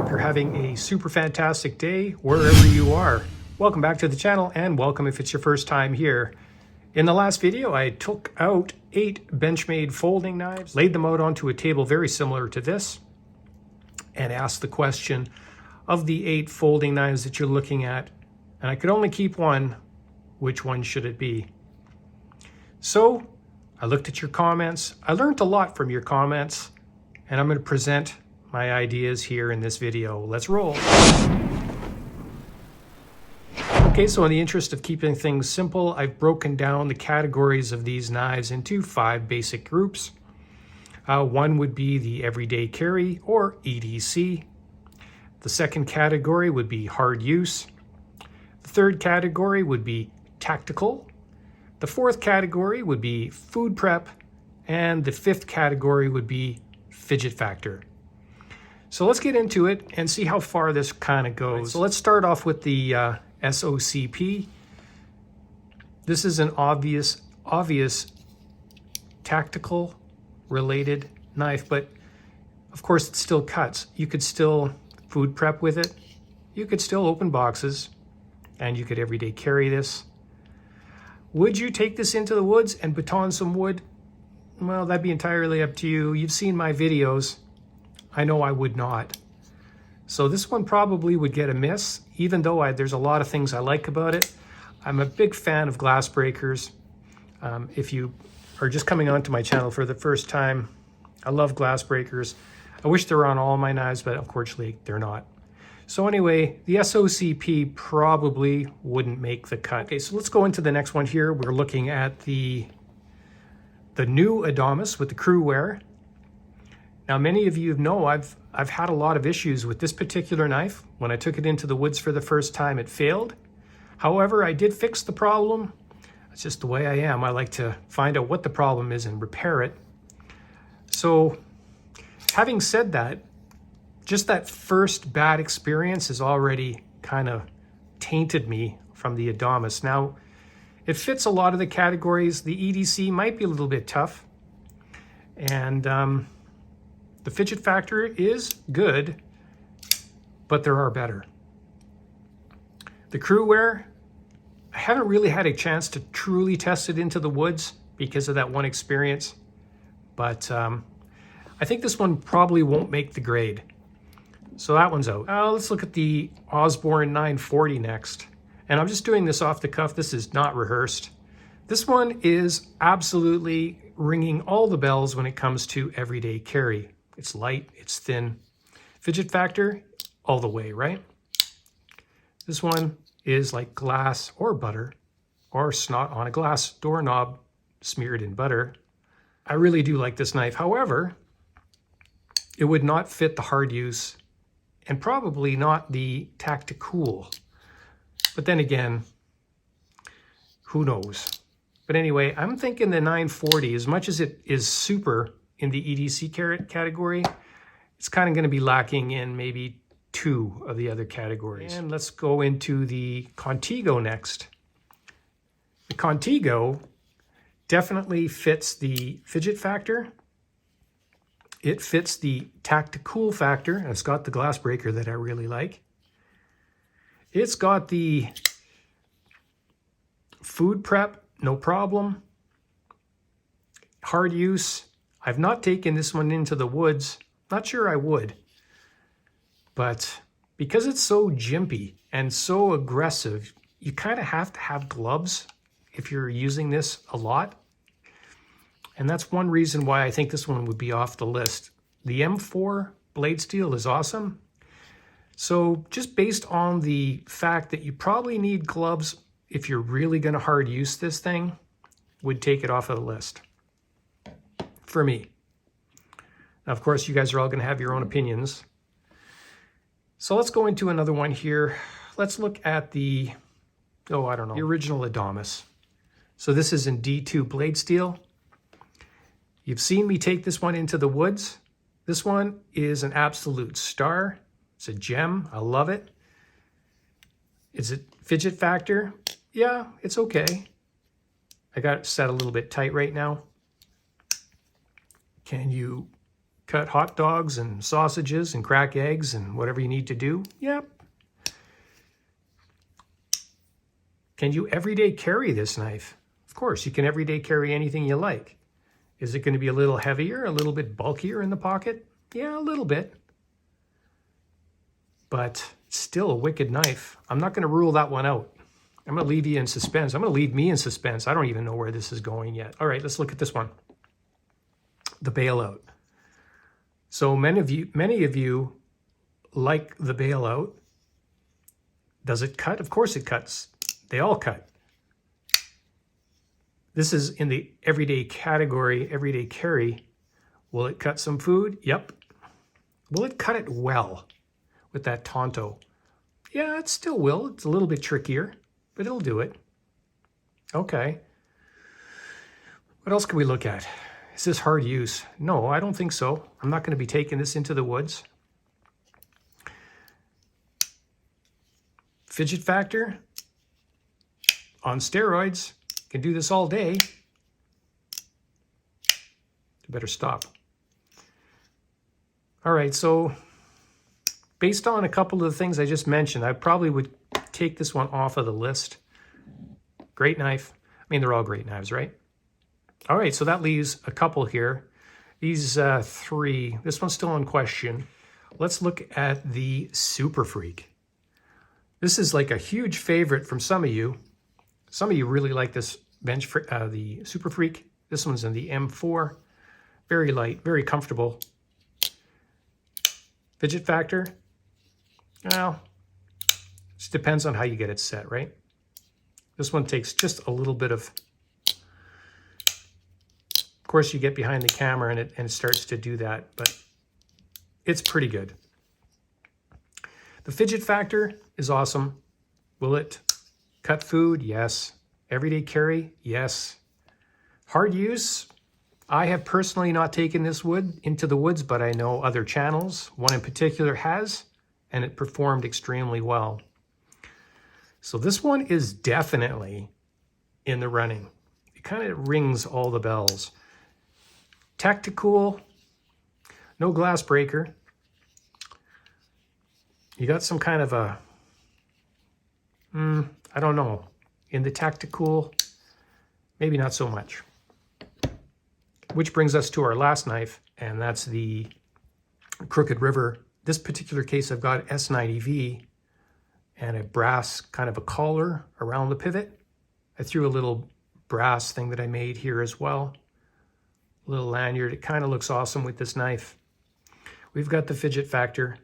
hope you're having a super fantastic day wherever you are. Welcome back to the channel, and welcome if it's your first time here. In the last video, I took out 8 Benchmade folding knives, laid them out onto a table very similar to this, and asked the question, of the 8 folding knives that you're looking at, and I could only keep one, which one should it be? So I looked at your comments. I learned a lot from your comments, and I'm going to present my ideas here in this video. Let's roll. Okay, so in the interest of keeping things simple, I've broken down the categories of these knives into 5 basic groups. One would be the everyday carry, or EDC. The second category would be hard use. The third category would be tactical. The fourth category would be food prep. And the fifth category would be fidget factor. So let's get into it and see how far this kind of goes. So let's start off with the SOCP. This is an obvious tactical related knife, but of course it still cuts. You could still food prep with it. You could still open boxes, and you could everyday carry this. Would you take this into the woods and baton some wood? Well, that'd be entirely up to you. You've seen my videos. I know I would not. So this one probably would get a miss, even though there's a lot of things I like about it. I'm a big fan of glass breakers. If you are just coming onto my channel for the first time, I love glass breakers. I wish they were on all my knives, but unfortunately they're not. So anyway, the SOCP probably wouldn't make the cut. Okay, so let's go into the next one here. We're looking at the new Adamas with the crew wear. Now, many of you know I've had a lot of issues with this particular knife. When I took it into the woods for the first time, it failed. However, I did fix the problem. It's just the way I am. I like to find out what the problem is and repair it. So, having said that, just that first bad experience has already kind of tainted me from the Adamas. Now, it fits a lot of the categories. The EDC might be a little bit tough. And the fidget factor is good, but there are better. The crew wear, I haven't really had a chance to truly test it into the woods because of that one experience. But I think this one probably won't make the grade. So that one's out. Let's look at the Osborne 940 next. And I'm just doing this off the cuff. This is not rehearsed. This one is absolutely ringing all the bells when it comes to everyday carry. It's light, it's thin. Fidget factor, all the way, right? This one is like glass or butter, or snot on a glass doorknob smeared in butter. I really do like this knife. However, it would not fit the hard use and probably not the tactical. But then again, who knows? But anyway, I'm thinking the 940, as much as it is super in the EDC category, it's kind of going to be lacking in maybe 2 of the other categories. And let's go into the Contigo next. The Contigo definitely fits the fidget factor. It fits the tactical factor, and it's got the glass breaker that I really like. It's got the food prep, no problem. Hard use. I've not taken this one into the woods. Not sure I would. But because it's so jimpy and so aggressive, you kind of have to have gloves if you're using this a lot. And that's one reason why I think this one would be off the list. The M4 blade steel is awesome. So just based on the fact that you probably need gloves if you're really going to hard use this thing, would take it off of the list. For me. Now, of course, you guys are all going to have your own opinions. So let's go into another one here. Let's look at the, the original Adamas. So this is in D2 blade steel. You've seen me take this one into the woods. This one is an absolute star. It's a gem. I love it. Is it fidget factor? Yeah, it's okay. I got it set a little bit tight right now. Can you cut hot dogs and sausages and crack eggs and whatever you need to do. Yep. Can you everyday carry this knife? Of course, you can everyday carry anything you like. Is it going to be a little heavier, a little bit bulkier in the pocket? Yeah, a little bit. But still a wicked knife. I'm not going to rule that one out. I'm going to leave you in suspense. I'm going to leave me in suspense. I don't even know where this is going yet. All right, let's look at this one. The bailout. So many of you like the bailout. Does it cut? Of course it cuts. They all cut. This is in the everyday category, everyday carry. Will it cut some food? Yep. Will it cut it well with that Tonto? Yeah, it still will. It's a little bit trickier, but it'll do it. Okay. What else can we look at? Is this hard use? No, I don't think so. I'm not going to be taking this into the woods. Fidget factor on steroids. Can do this all day. Better stop. All right, so based on a couple of the things I just mentioned, I probably would take this one off of the list. Great knife. I mean, they're all great knives, right? All right, so that leaves a couple here. These three, this one's still in question. Let's look at the Super Freak. This is like a huge favorite from some of you. Some of you really like this the Super Freak. This one's in the M4. Very light, very comfortable. Fidget factor, well, it depends on how you get it set, right? This one takes just a little bit of course, you get behind the camera and it starts to do that, but it's pretty good. The fidget factor is awesome. Will it cut food? Yes. Everyday carry? Yes. Hard use? I have personally not taken this wood into the woods, but I know other channels. One in particular has, and it performed extremely well. So this one is definitely in the running. It kind of rings all the bells. Tactical, no glass breaker. You got some kind of a, I don't know. In the tactical, maybe not so much. Which brings us to our last knife, and that's the Crooked River. This particular case, I've got S90V and a brass kind of a collar around the pivot. I threw a little brass thing that I made here as well. A little lanyard. It kind of looks awesome with this knife. We've got the fidget factor.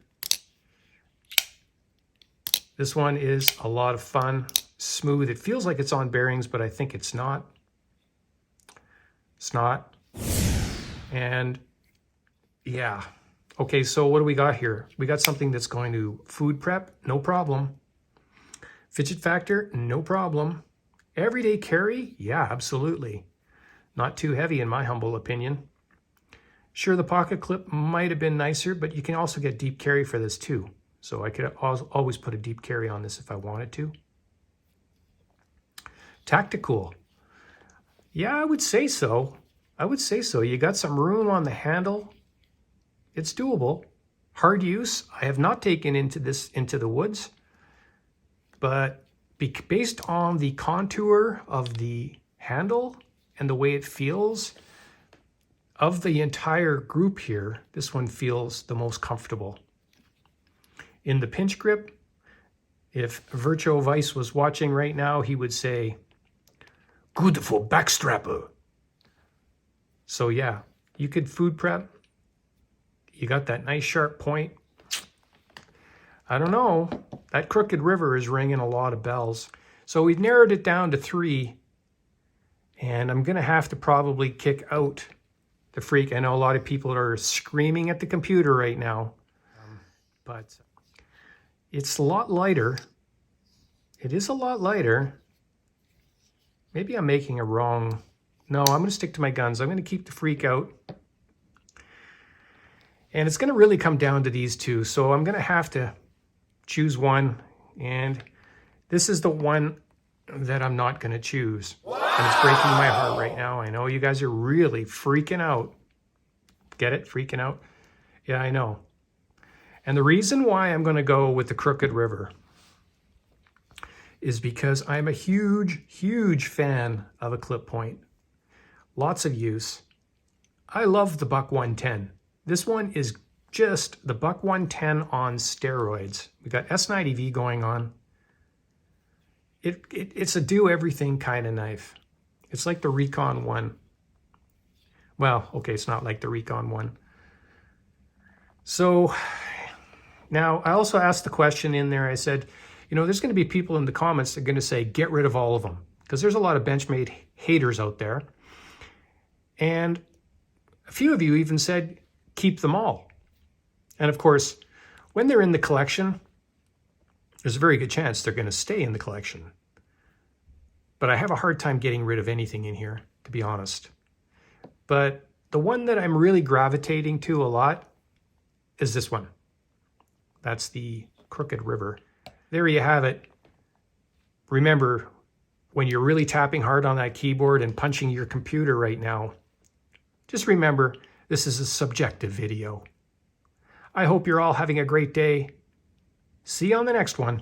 This one is a lot of fun. Smooth. It feels like it's on bearings, but I think it's not. It's not. And yeah. Okay, so what do we got here? We got something that's going to food prep, no problem. Fidget factor, no problem. Everyday carry, yeah, absolutely. Not too heavy in my humble opinion. Sure, the pocket clip might have been nicer, but you can also get deep carry for this too. So I could always put a deep carry on this if I wanted to. Tactical. Yeah, I would say so. I would say so. You got some room on the handle. It's doable. Hard use. I have not taken into the woods, but based on the contour of the handle and the way it feels, of the entire group here, this one feels the most comfortable. In the pinch grip, if Virtuo Vice was watching right now, he would say, good for backstrapper. So yeah, you could food prep. You got that nice sharp point. I don't know. That Crooked River is ringing a lot of bells. So we've narrowed it down to 3. And I'm going to have to probably kick out the Freak. I know a lot of people are screaming at the computer right now. But it's a lot lighter. It is a lot lighter. Maybe I'm making a wrong... No, I'm going to stick to my guns. I'm going to keep the Freak out. And it's going to really come down to these two. So I'm going to have to choose one. And this is the one that I'm not going to choose. Wow. And it's breaking my heart right now. I know you guys are really freaking out. Get it? Freaking out. Yeah, I know. And the reason why I'm going to go with the Crooked River is because I'm a huge, huge fan of a clip point. Lots of use. I love the Buck 110. This one is just the Buck 110 on steroids. We got S90V going on. It's a do-everything kind of knife. It's like the Recon 1. Well, okay, it's not like the Recon 1. So now I also asked the question in there. I said, you know, there's going to be people in the comments that are going to say, get rid of all of them. Because there's a lot of Benchmade haters out there. And a few of you even said, keep them all. And of course, when they're in the collection, there's a very good chance they're going to stay in the collection. But I have a hard time getting rid of anything in here, to be honest. But the one that I'm really gravitating to a lot is this one. That's the Crooked River. There you have it. Remember, when you're really tapping hard on that keyboard and punching your computer right now, just remember, this is a subjective video. I hope you're all having a great day. See you on the next one.